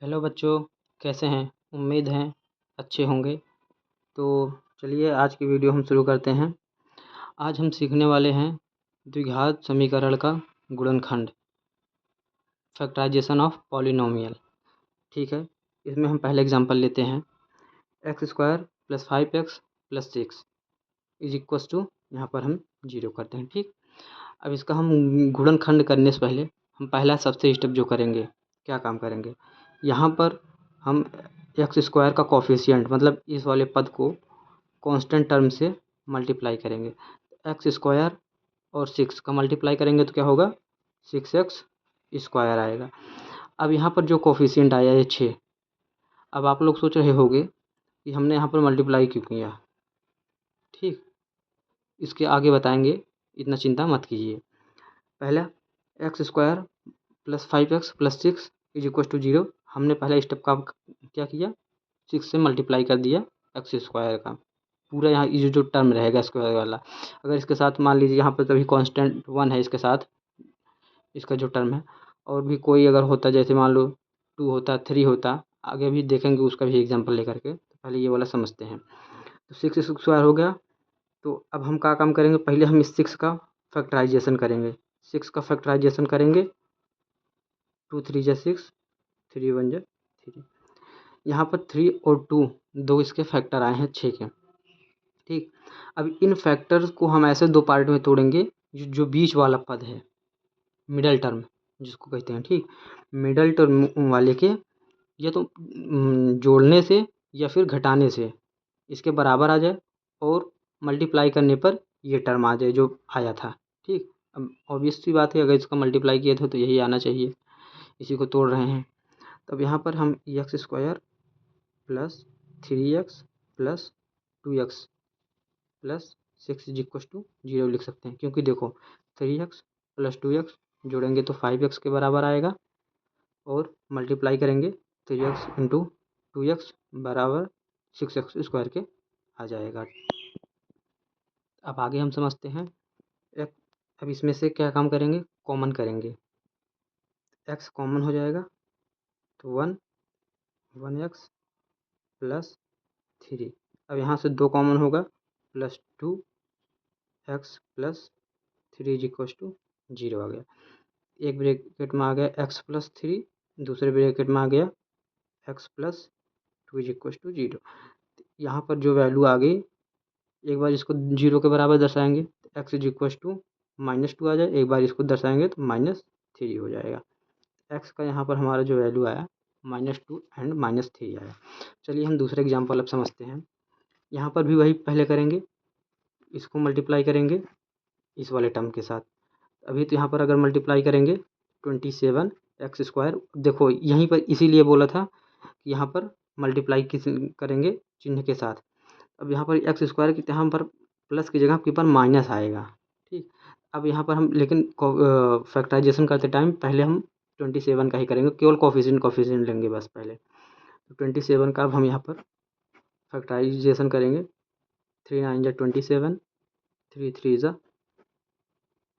Hello बच्चों, कैसे हैं? उम्मीद है अच्छे होंगे। तो चलिए आज की वीडियो हम शुरू करते हैं। आज हम सीखने वाले हैं द्विघात समीकरण का गुणनखंड, फैक्टराइजेशन ऑफ पॉलिनोमियल। ठीक है, इसमें हम पहले एग्जांपल लेते हैं। X square plus 5x plus 6 is equals to, यहाँ पर हम 0 करते हैं। ठीक, अब इसका हम गुणनखंड करने से पहले हम पहला सबसे स्टेप जो करेंगे, क्या काम करेंगे, यहाँ पर हम एक्स स्क्वायर का कोफिशिएंट मतलब इस वाले पद को कांस्टेंट टर्म से मल्टीप्लाई करेंगे। एक्स स्क्वायर और 6 का मल्टीप्लाई करेंगे तो क्या होगा, 6x स्क्वायर आएगा। अब यहाँ पर जो कोफिशिएंट आया है 6। अब आप लोग सोच रहे होंगे कि हमने यहाँ पर मल्टीप्लाई क्यों किया। ठीक, इसके आगे बताएंगे, इतना चिंता मत कीजिए। पहला X square plus 5x plus 6 is equal to 0। हमने पहला स्टेप का क्या किया, 6 से मल्टीप्लाई कर दिया एक्स स्क्वायर का पूरा। यहाँ ये जो टर्म रहेगा स्क्वायर वाला, अगर इसके साथ मान लीजिए यहाँ पर कभी कांस्टेंट 1 है, इसके साथ इसका जो टर्म है, और भी कोई अगर होता, जैसे मान लो 2 होता, 3 होता, आगे भी देखेंगे उसका भी एग्जाम्पल लेकर के। तो पहले ये वाला समझते हैं। तो 6 स्क्वायर हो गया। तो अब हम क्या काम करेंगे, पहले हम इस 6 का फैक्टराइजेशन करेंगे। 6 का फैक्टराइजेशन करेंगे, 2 3 जा 6, 3 1 जा 3। यहाँ पर 3 और 2 दो इसके फैक्टर आए हैं 6 के। ठीक, अब इन फैक्टर्स को हम ऐसे दो पार्ट में तोड़ेंगे, जो बीच वाला पद है, मिडल टर्म जिसको कहते हैं। ठीक, मिडल टर्म वाले के या तो जोड़ने से या फिर घटाने से इसके बराबर आ जाए, और मल्टीप्लाई करने पर ये टर्म आ जाए जो आया था। ठीक, अब ऑब्वियस सी बात है, अगर इसका मल्टीप्लाई किया था तो यही आना चाहिए, इसी को तोड़ रहे हैं। तब यहाँ पर हम X square plus 3x plus 2x plus 6 is equal to 0 लिख सकते हैं, क्योंकि देखो 3x प्लस 2x जोड़ेंगे तो 5x के बराबर आएगा, और मल्टीप्लाई करेंगे 3x इंटू 2x बराबर 6x स्क्वायर के आ जाएगा। अब आगे हम समझते हैं। एक, अब इसमें से क्या काम करेंगे, कॉमन करेंगे। x कॉमन हो जाएगा तो 1x प्लस 3। अब यहाँ से 2 कॉमन होगा, plus 2x plus 3 is equal to 0 आ गया। एक ब्रैकेट में आ गया x प्लस 3, दूसरे ब्रैकेट में आ गया x plus 2 is equal to 0। यहाँ पर जो वैल्यू आ गई, एक बार इसको 0 के बराबर दर्शाएंगे तो x इज इक्वल टू -2 आ जाए, एक बार इसको दर्शाएंगे तो -3 हो जाएगा। x का यहाँ पर हमारा जो वैल्यू आया -2 एंड -3 आया। चलिए हम दूसरे एग्जाम्पल अब समझते हैं। यहाँ पर भी वही पहले करेंगे, इसको मल्टीप्लाई करेंगे इस वाले टर्म के साथ। अभी तो यहाँ पर अगर मल्टीप्लाई करेंगे 27x स्क्वायर, देखो यहीं पर इसीलिए बोला था कि यहाँ पर मल्टीप्लाई किस करेंगे, चिन्ह के साथ। अब यहाँ पर एक्स स्क्वायर की यहाँ पर प्लस की जगह आपके पास माइनस आएगा। ठीक, अब यहाँ पर हम लेकिन फैक्टराइजेशन करते टाइम पहले हम 27 का ही करेंगे, केवल कोफिशिएंट लेंगे बस पहले। तो 27 का अब हम यहाँ पर फैक्टराइजेशन करेंगे। 3 9 जा 27, 3 3 जा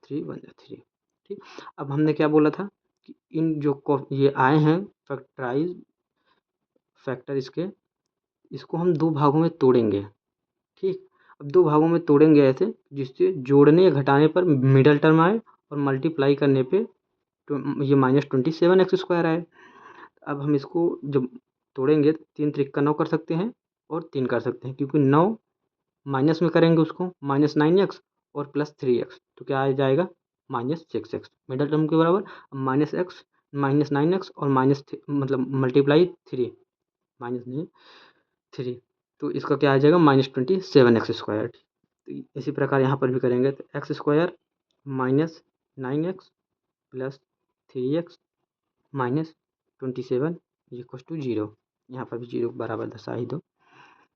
3 1 जा 3। ठीक, अब हमने क्या बोला था कि इन जो ये आए हैं फैक्टर इसको हम 2 भागों में तोड़ेंगे। ठीक, अब 2 भागों में तोड़ेंगे ऐसे जिससे जोड़ने या घटाने पर मिडल टर्म आए, और मल्टीप्लाई करने पे तो ये -27x स्क्वायर आए। अब हम इसको जब तोड़ेंगे 3 त्रिक 9 कर सकते हैं, और 3 कर सकते हैं, क्योंकि 9 माइनस में करेंगे उसको -9x और प्लस 3x, तो क्या आ जाएगा -6x मिडल टर्म के बराबर। -x -9x और माइनस मतलब मल्टीप्लाई 3 माइनस नहीं 3, तो इसका क्या आ जाएगा -27x स्क्वायर। तो इसी प्रकार यहाँ पर भी करेंगे तो X square -9x plus 3x -27 equal to 0। यहाँ पर भी 0 बराबर दर्शा ही दो।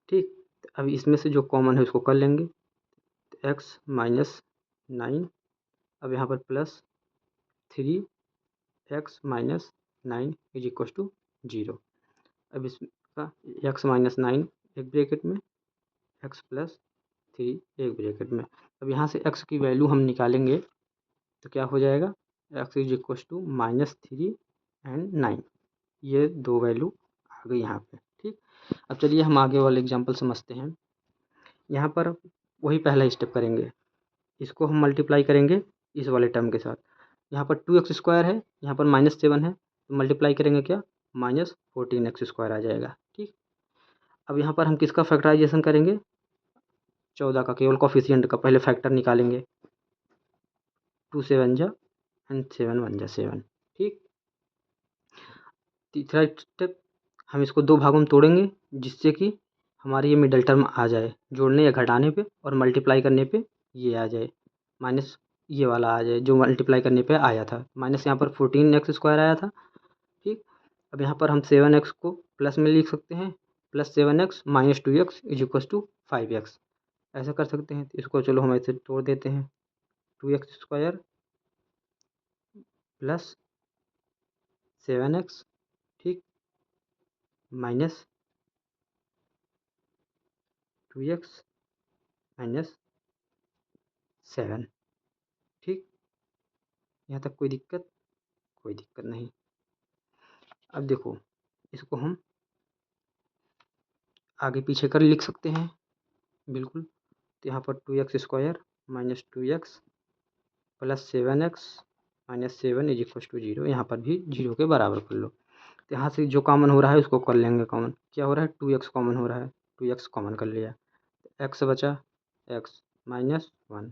ठीक, अब इसमें से जो कॉमन है उसको कर लेंगे, तो x -9, अब यहाँ पर plus 3x -9 is equal to 0। अब इसका x -9 एक ब्रैकेट में, x प्लस 3 एक ब्रैकेट में। अब यहाँ से x की वैल्यू हम निकालेंगे तो क्या हो जाएगा, x is equal to -3 and 9। ये 2 वैल्यू आ गई यहाँ पे। ठीक, अब चलिए हम आगे वाले एग्जांपल समझते हैं। यहाँ पर वही पहला स्टेप करेंगे, इसको हम मल्टीप्लाई करेंगे इस वाले टर्म के साथ। यहाँ पर 2x² है, यहाँ पर -7 है, तो मल्टीप्लाई करेंगे क्या, -14x² आ जाएगा। ठीक, अब यहाँ पर हम किसका फैक्टराइजेशन करेंगे, 14 का, केवल कोफिशिएंट का पहले फैक्टर निकालेंगे। 2 7 जा एंड 7 1 जा 7। ठीक, तीसरा स्टेप, हम इसको 2 भागों में तोड़ेंगे जिससे कि हमारी ये मिडल टर्म आ जाए, जोड़ने या घटाने पे, और मल्टीप्लाई करने पे ये आ जाए, माइनस ये वाला आ जाए जो मल्टीप्लाई करने पे आया था, माइनस यहाँ पर 14x² आया था। ठीक, अब यहाँ पर हम 7x को प्लस में लिख सकते हैं, +7x - 2x = 5x, ऐसा कर सकते हैं। तो इसको चलो हम ऐसे तोड़ देते हैं, 2x² + 7x, ठीक, -2x -7। ठीक, यहाँ तक कोई दिक्कत, कोई दिक्कत नहीं। अब देखो, इसको हम आगे पीछे कर लिख सकते हैं बिल्कुल। तो यहाँ पर 2x² - 2x + 7x - 7 = 0, यहाँ पर भी 0 के बराबर कर लो। तो यहाँ से जो कॉमन हो रहा है उसको कर लेंगे कॉमन। क्या हो रहा है, 2x कॉमन हो रहा है, 2x कॉमन कर लिया, x बचा, x - 1।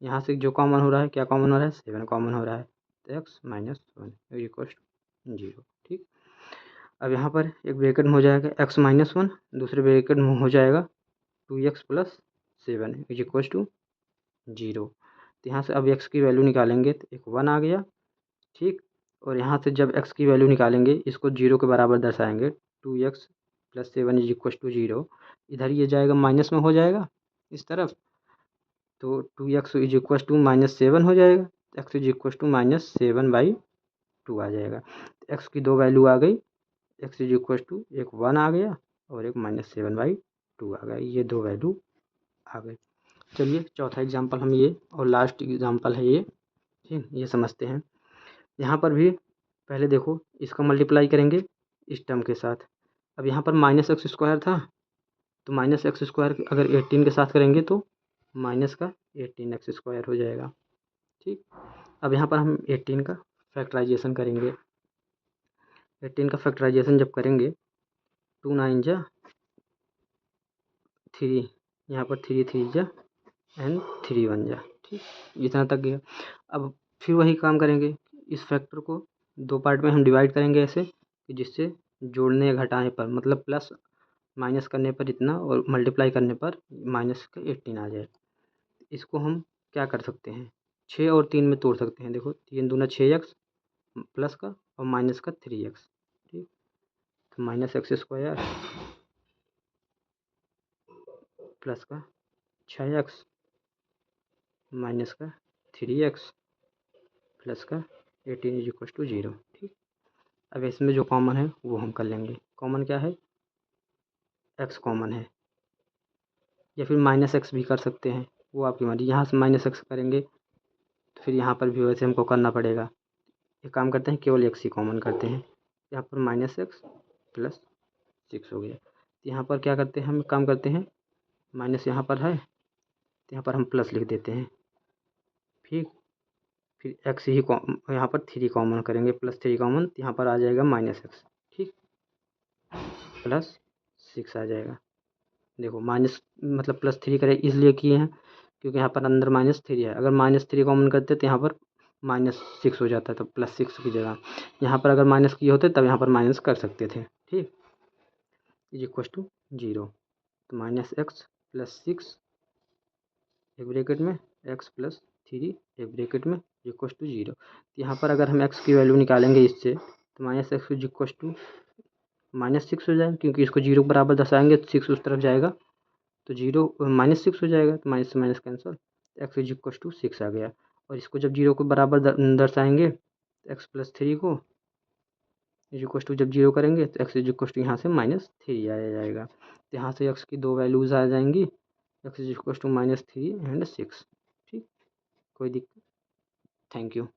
यहाँ से जो कॉमन हो रहा है, क्या कॉमन हो रहा है, 7 कॉमन हो रहा है, तो x - 1 = 0। ठीक, अब यहाँ पर एक ब्रैकेट में हो जाएगा x - 1, दूसरे ब्रैकेट में हो जाएगा 2x + 7 = 0। तो यहाँ से अब x की वैल्यू निकालेंगे तो एक 1 आ गया। ठीक, और यहाँ से जब x की वैल्यू निकालेंगे, इसको 0 के बराबर दर्शाएंगे, 2x + 7 = 0। इधर ये जाएगा माइनस में हो जाएगा इस तरफ, तो 2x = -7 हो जाएगा, x -7/2 आ जाएगा। x की 2 वैल्यू आ गई, x एक 1 आ गया और एक -7/2 आ गया, ये 2 वैल्यू आ गई। चलिए चौथा एग्जांपल हम ये, और लास्ट एग्जांपल है ये, ठीक, ये समझते हैं। यहाँ पर भी पहले देखो, इसका मल्टीप्लाई करेंगे इस टर्म के साथ। अब यहाँ पर -x² था, तो -x² अगर 18 के साथ करेंगे तो माइनस का 18x² हो जाएगा। ठीक, अब यहाँ पर हम 18 का फैक्टराइजेशन करेंगे। 18 का फैक्टराइजेशन जब करेंगे, 2 9 जा 3, यहाँ पर 3 3 जा एंड 3 1 जा। ठीक, इतना तक गया। अब फिर वही काम करेंगे, इस फैक्टर को 2 पार्ट में हम डिवाइड करेंगे ऐसे कि जिससे जोड़ने या घटाने पर, मतलब प्लस माइनस करने पर इतना और मल्टीप्लाई करने पर माइनस का 18 आ जाए। इसको हम क्या कर सकते हैं, 6 और 3 में तोड़ सकते हैं। देखो 3 दूना 6x प्लस का और माइनस का 3x। ठीक, तो -x² प्लस का 6x माइनस का 3x प्लस का 18 = 0। ठीक, अब इसमें जो कॉमन है वो हम कर लेंगे। कॉमन क्या है, x कॉमन है, या फिर -x भी कर सकते हैं, वो आपकी मर्जी। यहाँ से -x करेंगे तो फिर यहाँ पर भी वैसे हमको करना पड़ेगा। एक काम करते हैं, केवल x ही कॉमन करते हैं। यहाँ पर -x + 6 हो गया। तो यहाँ पर क्या करते हैं, हम काम करते हैं, माइनस यहाँ पर है तो यहाँ पर हम प्लस लिख देते हैं। ठीक, फिर x ही यहाँ पर 3 कॉमन करेंगे, +3 कॉमन, तो यहाँ पर आ जाएगा -x। ठीक, +6 आ जाएगा। देखो माइनस मतलब +3 करें इसलिए किए हैं क्योंकि यहाँ पर अंदर -3 है। अगर -3 कॉमन करते तो यहाँ पर -6 हो जाता, तो +6 की जगह यहाँ पर अगर माइनस किए होते तब यहाँ पर माइनस कर सकते थे। ठीक, = 0। तो -x + 6 एक ब्रैकेट में, x + 3 एक ब्रैकेट में = 0। तो यहाँ पर अगर हम x की वैल्यू निकालेंगे इससे, तो -x = -6 हो जाएगा, क्योंकि इसको 0 के बराबर दर्शाएंगे तो 6 उस तरफ जाएगा, तो 0 -6 हो जाएगा, तो माइनस से माइनस कैंसल, x = 6 आ गया। और इसको जब 0 के बराबर दर्शाएंगे तो x + 3 को जब 0 करेंगे तो x यहाँ से -3 आ जाएगा। तो यहाँ से x की 2 वैल्यूज़ आ जाएंगी, x = -3 एंड 6। ठीक, कोई दिक्कत, थैंक यू।